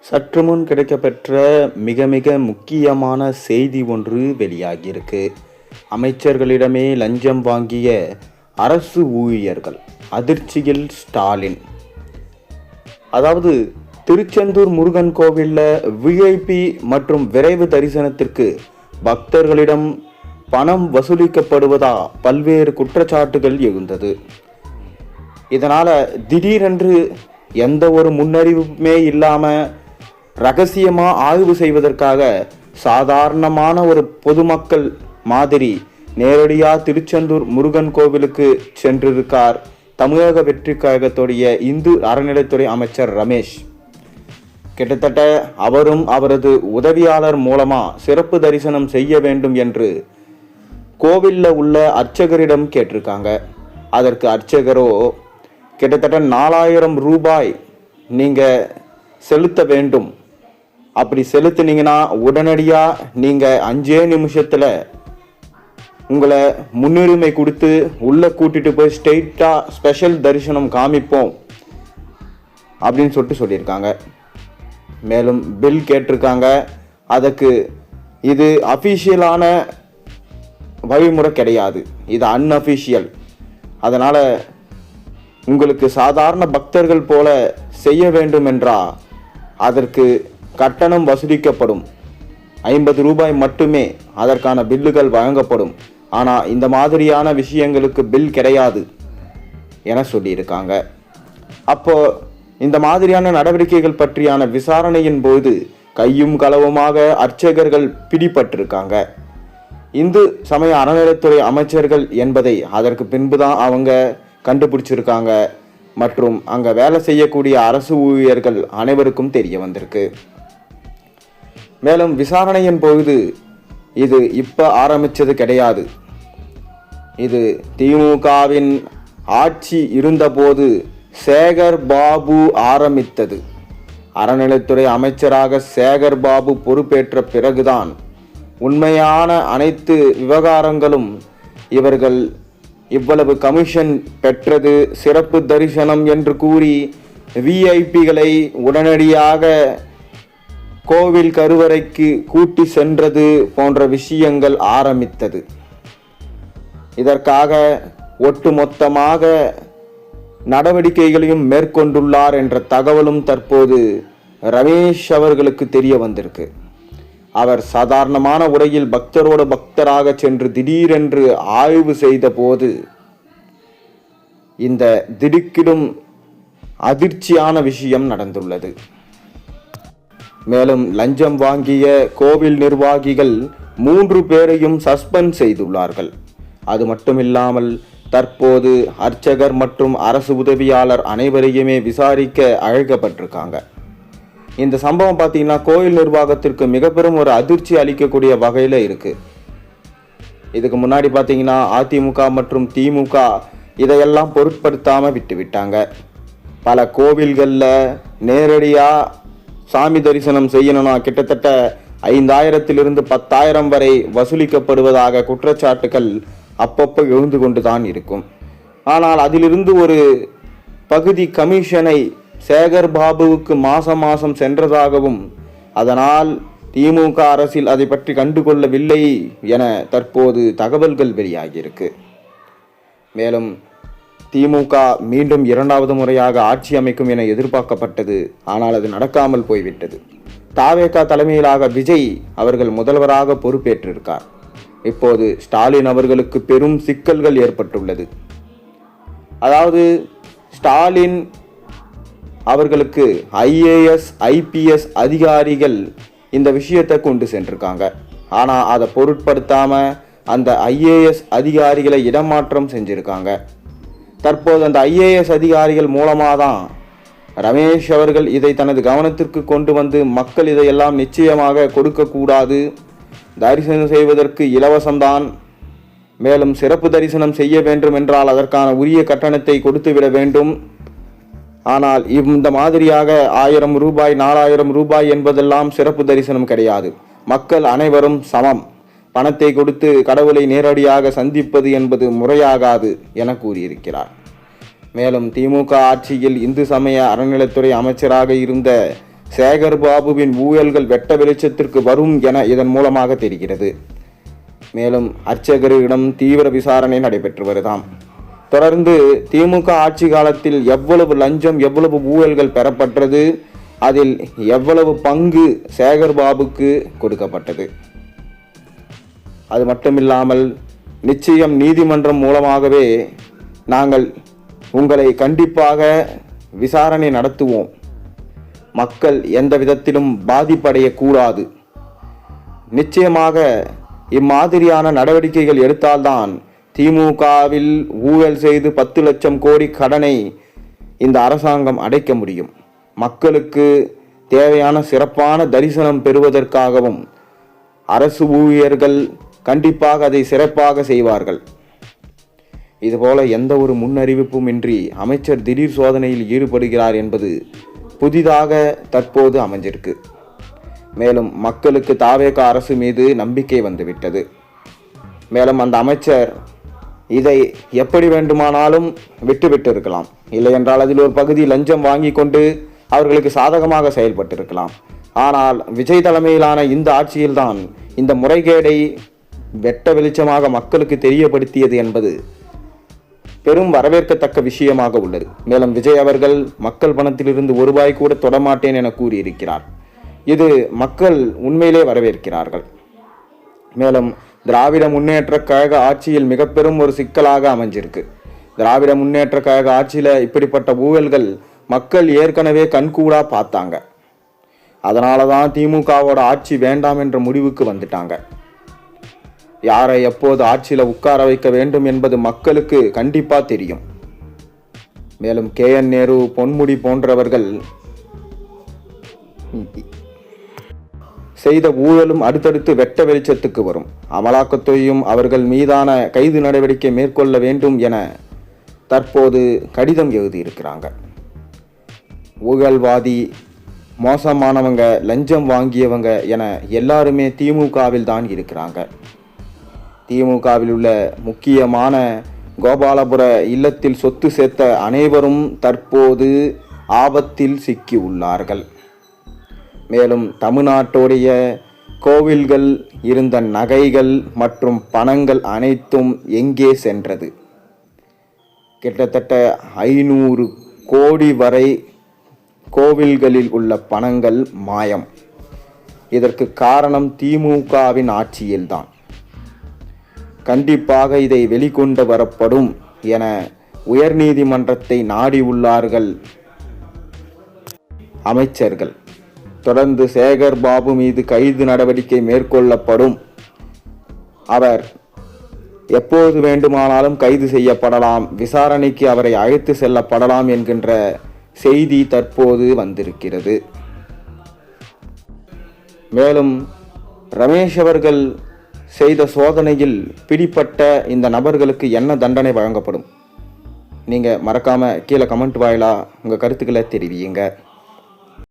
சற்று முன் கிடைக்கப்பெற்ற மிக மிக முக்கியமான செய்தி ஒன்று வெளியாகியிருக்கு. அமைச்சர்களிடமே லஞ்சம் வாங்கிய அரசு ஊழியர்கள் அதிர்ச்சியில் ஸ்டாலின். அதாவது திருச்செந்தூர் முருகன் கோவிலில் விஐபி மற்றும் விரைவு தரிசனத்திற்கு பக்தர்களிடம் பணம் வசூலிக்கப்படுவதா பல்வேறு குற்றச்சாட்டுகள் எழுந்தது. இதனால் திடீரென்று எந்த ஒரு முன்னறிவுமே இல்லாமல் ரகசியமாக ஆய்வு செய்வதற்காக சாதாரணமான ஒரு பொதுமக்கள் மாதிரி நேரடியாக திருச்செந்தூர் முருகன் கோவிலுக்கு சென்றிருக்கார் தமிழக வெற்றி கழகத்துடைய இந்து அறநிலைத்துறை அமைச்சர் ரமேஷ். கிட்டத்தட்ட அவரும் அவரது உதவியாளர் மூலமாக சிறப்பு தரிசனம் செய்ய வேண்டும் என்று கோவிலில் உள்ள அர்ச்சகரிடம் கேட்டிருக்காங்க. அதற்கு அர்ச்சகரோ கிட்டத்தட்ட 4000 ரூபாய் நீங்கள் செலுத்த வேண்டும், அப்படி செலுத்தினீங்கன்னா உடனடியாக நீங்கள் 5 நிமிஷத்தில் உங்களை முன்னுரிமை கொடுத்து உள்ளே கூட்டிகிட்டு போய் ஸ்ட்ரெயிட்டாக ஸ்பெஷல் தரிசனம் காமிப்போம் அப்படின்னு சொல்லியிருக்காங்க. மேலும் பில் கேட்டிருக்காங்க. அதுக்கு இது அஃபிஷியலான வழிமுறை கிடையாது, இது அன்அஃபிஷியல். அதனால் உங்களுக்கு சாதாரண பக்தர்கள் போல செய்ய வேண்டும் என்றால் அதற்கு கட்டணம் வசூலிக்கப்படும், 50 ரூபாய் மட்டுமே அதற்கான பில்லுகள் வழங்கப்படும். ஆனால் இந்த மாதிரியான விஷயங்களுக்கு பில் கிடையாது என சொல்லியிருக்காங்க. அப்போ இந்த மாதிரியான நடவடிக்கைகள் பற்றியான விசாரணையின் போது கையும் களவுமாக அர்ச்சகர்கள் பிடிபட்டிருக்காங்க. இந்து சமய அறநிலைத்துறை அமைச்சர்கள் என்பதை அதற்கு பின்புதான் அவங்க கண்டுபிடிச்சிருக்காங்க மற்றும் அங்கே வேலை செய்யக்கூடிய அரசு ஊழியர்கள் அனைவருக்கும் தெரிய வந்திருக்கு. மேலும் விசாரணையின் பொழுது இது இப்போ ஆரம்பித்தது கிடையாது, இது திமுகவின் ஆட்சி இருந்தபோது சேகர் பாபு ஆரம்பித்தது. அறநிலைத்துறை அமைச்சராக சேகர் பாபு பொறுப்பேற்ற பிறகுதான் உண்மையான அனைத்து விவகாரங்களும் இவர்கள் இவ்வளவு கமிஷன் பெற்றது, சிறப்பு தரிசனம் என்று கூறி விஐபிகளை உடனடியாக கோவில் கருவறைக்கு கூட்டி சென்றது போன்ற விஷயங்கள் ஆரம்பித்தது. இதற்காக ஒட்டுமொத்தமாக நடவடிக்கைகளையும் மேற்கொண்டுள்ளார் என்ற தகவலும் தற்போது ரமேஷ் அவர்களுக்கு தெரிய வந்திருக்கு. அவர் சாதாரணமான உடையில் பக்தரோடு பக்தராக சென்று திடீரென்று ஆய்வு செய்த போது இந்த திடுக்கிடும் அதிர்ச்சியான விஷயம் நடந்துள்ளது. மேலும் லஞ்சம் வாங்கிய கோவில் நிர்வாகிகள் 3 பேரையும் சஸ்பெண்ட் செய்துள்ளார்கள். அது மட்டுமில்லாமல் தற்போது அர்ச்சகர் மற்றும் அரசு உதவியாளர் அனைவரையுமே விசாரிக்க அழைக்கப்பட்டிருக்காங்க. இந்த சம்பவம் பார்த்தீங்கன்னா கோயில் நிர்வாகத்திற்கு மிக பெரும் ஒரு அதிர்ச்சி அளிக்கக்கூடிய வகையில் இருக்குது. இதுக்கு முன்னாடி பார்த்தீங்கன்னா அதிமுக மற்றும் திமுக இதையெல்லாம் பொருட்படுத்தாமல் விட்டுவிட்டாங்க. பல கோவில்களில் நேரடியாக சாமி தரிசனம் செய்யணும்னா கிட்டத்தட்ட 5000 10,000 வரை வசூலிக்கப்படுவதாக குற்றச்சாட்டுகள் அப்பப்போ எழுந்து கொண்டு தான் இருக்கும். ஆனால் அதிலிருந்து ஒரு பகுதி கமிஷனை சேகர் பாபுவுக்கு மாசம் சென்றதாகவும் அதனால் திமுக அரசில் அதை பற்றி கண்டுகொள்ளவில்லை என தற்போது தகவல்கள் வெளியாகியிருக்கு. மேலும் திமுக மீண்டும் 2வது முறையாக ஆட்சி அமைக்கும் என எதிர்பார்க்கப்பட்டது. ஆனால் அது நடக்காமல் போய்விட்டது. தாவேகா தலைமையிலாக விஜய் அவர்கள் முதல்வராக பொறுப்பேற்றிருக்கார். இப்போது ஸ்டாலின் அவர்களுக்கு பெரும் சிக்கல்கள் ஏற்பட்டுள்ளது. அதாவது ஸ்டாலின் அவர்களுக்கு ஐஏஎஸ் ஐபிஎஸ் அதிகாரிகள் இந்த விஷயத்தை கொண்டு சென்றிருக்காங்க. ஆனால் அதை பொருட்படுத்தாமல் அந்த ஐஏஎஸ் அதிகாரிகளை இடமாற்றம் செஞ்சுருக்காங்க. தற்போது அந்த ஐஏஎஸ் அதிகாரிகள் மூலமாக தான் ரமேஷ் அவர்கள் இதை தனது கவனத்திற்கு கொண்டு வந்து மக்கள் இதையெல்லாம் நிச்சயமாக கொடுக்கக்கூடாது, தரிசனம் செய்வதற்கு இலவசம்தான், மேலும் சிறப்பு தரிசனம் செய்ய வேண்டும் என்றால் அதற்கான உரிய கட்டணத்தை கொடுத்துவிட வேண்டும். ஆனால் இந்த மாதிரியாக 1000 ரூபாய் 4000 ரூபாய் என்பதெல்லாம் சிறப்பு தரிசனம் கிடையாது. மக்கள் அனைவரும் சமம். பணத்தை கொடுத்து கடவுளை நேரடியாக சந்திப்பது என்பது முறையாகாது என கூறியிருக்கிறார். மேலும் திமுக ஆட்சியில் இந்து சமய அறநிலைத்துறை அமைச்சராக இருந்த சேகர் பாபுவின் ஊழல்கள் வெட்ட வெளிச்சத்திற்கு வரும் என இதன் மூலமாக தெரிகிறது. மேலும் அர்ச்சகரிடம் தீவிர விசாரணை நடைபெற்று வருதாம். தொடர்ந்து திமுக ஆட்சி காலத்தில் எவ்வளவு லஞ்சம், எவ்வளவு ஊழல்கள் பெறப்பட்டது, அதில் எவ்வளவு பங்கு சேகர் பாபுக்கு கொடுக்கப்பட்டது. அது மட்டுமில்லாமல் நிச்சயம் நீதிமன்றம் மூலமாகவே நாங்கள் உங்களை கண்டிப்பாக விசாரணை நடத்துவோம், மக்கள் எந்த விதத்திலும் பாதிப்படையக்கூடாது, நிச்சயமாக இம்மாதிரியான நடவடிக்கைகள் எடுத்தால்தான் திமுகவில் ஊழல் செய்து 10 லட்சம் கோடி கடனை இந்த அரசாங்கம் அடைக்க முடியும். மக்களுக்கு தேவையான சிறப்பான தரிசனம் பெறுவதற்காகவும் அரசு ஊழியர்கள் கண்டிப்பாக அதை சிறப்பாக செய்வார்கள். இதுபோல எந்த ஒரு முன்னறிவிப்பும் இன்றி அமைச்சர் திடீர் சோதனையில் ஈடுபடுகிறார் என்பது புதிதாக தற்போது அமைஞ்சிருக்கு. மேலும் மக்களுக்கு தாவேக அரசு மீது நம்பிக்கை வந்துவிட்டது. மேலும் அந்த அமைச்சர் இதை எப்படி வேண்டுமானாலும் விட்டுவிட்டு இருக்கலாம், இல்லை என்றால் அதில் ஒரு பகுதி லஞ்சம் வாங்கி கொண்டு அவர்களுக்கு சாதகமாக செயல்பட்டிருக்கலாம். ஆனால் விஜய் தலைமையிலான இந்த ஆட்சியில்தான் இந்த முறைகேடை வெட்ட வெளிச்சமாக மக்களுக்கு தெரியப்படுத்தியது என்பது பெரும் வரவேற்கத்தக்க விஷயமாக உள்ளது. மேலும் விஜய் அவர்கள் மக்கள் பணத்திலிருந்து ₹1 கூட தொடமாட்டேன் என கூறியிருக்கிறார். இது மக்கள் உண்மையிலே வரவேற்கிறார்கள். மேலும் திராவிட முன்னேற்ற கழக ஆட்சியில் மிக பெரும் ஒரு சிக்கலாக அமைஞ்சிருக்கு. திராவிட முன்னேற்ற கழக ஆட்சியில் இப்படிப்பட்ட ஊழல்கள் மக்கள் ஏற்கனவே கண்கூடா பார்த்தாங்க. அதனால தான் திமுகவோட ஆட்சி வேண்டாம் என்ற முடிவுக்கு வந்துட்டாங்க. யாரை எப்போது ஆட்சியில் உட்கார வைக்க வேண்டும் என்பது மக்களுக்கு கண்டிப்பா தெரியும். மேலும் KN நேரு, பொன்முடி போன்றவர்கள் செய்த ஊழலும் அடுத்தடுத்து வெட்ட வெளிச்சத்துக்கு வரும். அமலாக்கத்துறையும் அவர்கள் மீதான கைது நடவடிக்கை மேற்கொள்ள வேண்டும் என தற்போது கடிதம் எழுதியிருக்கிறாங்க. ஊழல்வாதி, மோசமானவங்க, லஞ்சம் வாங்கியவங்க என எல்லாருமே திமுகவில் தான் இருக்கிறாங்க. திமுகவில் உள்ள முக்கியமான கோபாலபுர இல்லத்தில் சொத்து சேர்த்த அனைவரும் தற்போது ஆபத்தில் சிக்கி உள்ளார்கள். மேலும் தமிழ்நாட்டுடைய கோவில்கள் இருந்த நகைகள் மற்றும் பணங்கள் அனைத்தும் எங்கே சென்றது? கிட்டத்தட்ட 500 கோடி வரை கோவில்களில் உள்ள பணங்கள் மாயம். இதற்கு காரணம் திமுகவின் ஆட்சியில்தான். கண்டிப்பாக இதை வெளிக்கொண்டு வரப்படும் என உயர்நீதிமன்றத்தை நாடி உள்ளார்கள் அமைச்சர்கள். தொடர்ந்து சேகர் பாபு மீது கைது நடவடிக்கை மேற்கொள்ளப்படும். அவர் எப்போது வேண்டுமானாலும் கைது செய்யப்படலாம், விசாரணைக்கு அவரை அழைத்து செல்லப்படலாம் என்கின்ற செய்தி தற்போது வந்திருக்கிறது. மேலும் ரமேஷ் அவர்கள் செய்த சோதனையில் பிடிப்பட்ட இந்த நபர்களுக்கு என்ன தண்டனை வழங்கப்படும்? நீங்கள் மறக்காமல் கீழே கமெண்ட் வாயிலாக உங்கள் கருத்துக்களை தெரிவியுங்க.